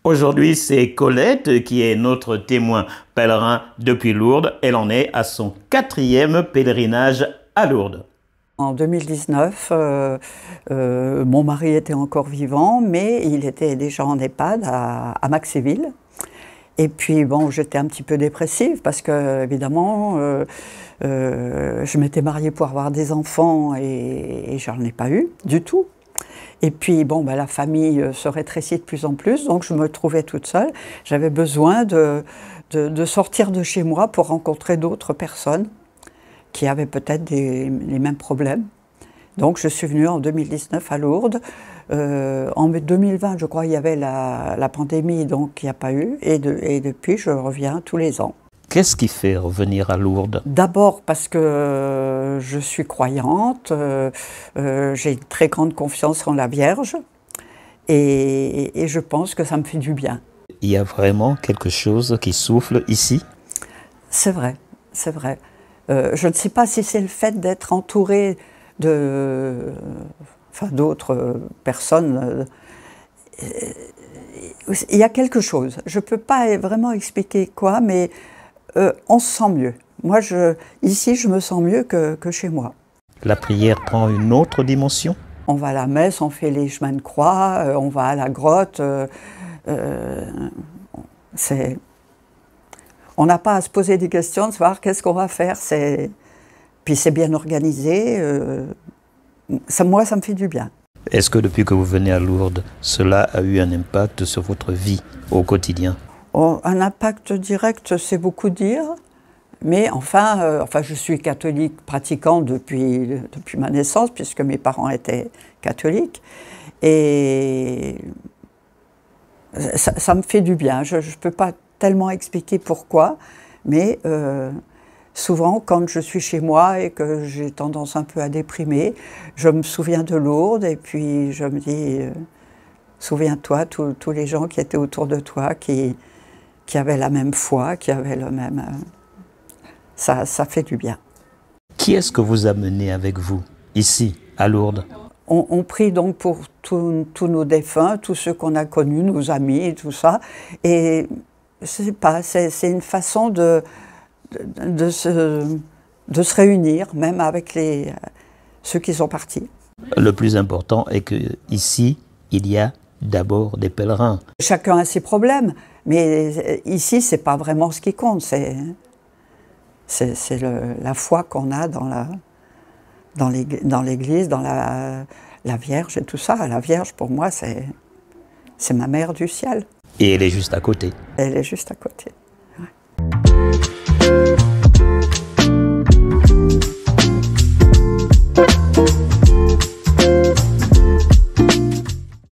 Aujourd'hui, c'est Colette qui est notre témoin pèlerin depuis Lourdes. Elle en est à son 4e pèlerinage à Lourdes. En 2019, mon mari était encore vivant, mais il était déjà en EHPAD à Maxéville. Et puis bon, j'étais un petit peu dépressive parce que évidemment, je m'étais mariée pour avoir des enfants et j'en ai pas eu du tout. Et puis bon, ben, la famille se rétrécit de plus en plus, donc je me trouvais toute seule. J'avais besoin de sortir de chez moi pour rencontrer d'autres personnes qui avaient peut-être les mêmes problèmes. Donc je suis venue en 2019 à Lourdes. En 2020, je crois, il y avait la pandémie, donc il n'y a pas eu. Et depuis, je reviens tous les ans. Qu'est-ce qui fait revenir à Lourdes? D'abord parce que je suis croyante, j'ai une très grande confiance en la Vierge et je pense que ça me fait du bien. Il y a vraiment quelque chose qui souffle ici? C'est vrai, c'est vrai. Je ne sais pas si c'est le fait d'être entourée d'autres personnes. Il y a quelque chose. Je ne peux pas vraiment expliquer quoi, mais on se sent mieux. Moi, ici, je me sens mieux que chez moi. La prière prend une autre dimension? On va à la messe, on fait les chemins de croix, on va à la grotte. On n'a pas à se poser des questions, de savoir qu'est-ce qu'on va faire. Puis c'est bien organisé. Moi, ça me fait du bien. Est-ce que depuis que vous venez à Lourdes, cela a eu un impact sur votre vie au quotidien? Un impact direct, c'est beaucoup dire, mais enfin, je suis catholique pratiquante depuis ma naissance, puisque mes parents étaient catholiques, et ça me fait du bien. Je ne peux pas tellement expliquer pourquoi, mais souvent, quand je suis chez moi et que j'ai tendance un peu à déprimer, je me souviens de Lourdes, et puis je me dis, souviens-toi, tous les gens qui étaient autour de toi, qui avaient la même foi, qui avaient le même... Ça fait du bien. Qui est-ce que vous amenez avec vous, ici, à Lourdes? On prie donc pour tous nos défunts, tous ceux qu'on a connus, nos amis, tout ça. Et je sais pas, c'est une façon de se réunir, même avec ceux qui sont partis. Le plus important est qu'ici, il y a d'abord des pèlerins. Chacun a ses problèmes, mais ici, c'est pas vraiment ce qui compte. C'est la foi qu'on a dans l'Église, dans la Vierge et tout ça. La Vierge, pour moi, c'est ma mère du ciel. Et elle est juste à côté. Elle est juste à côté.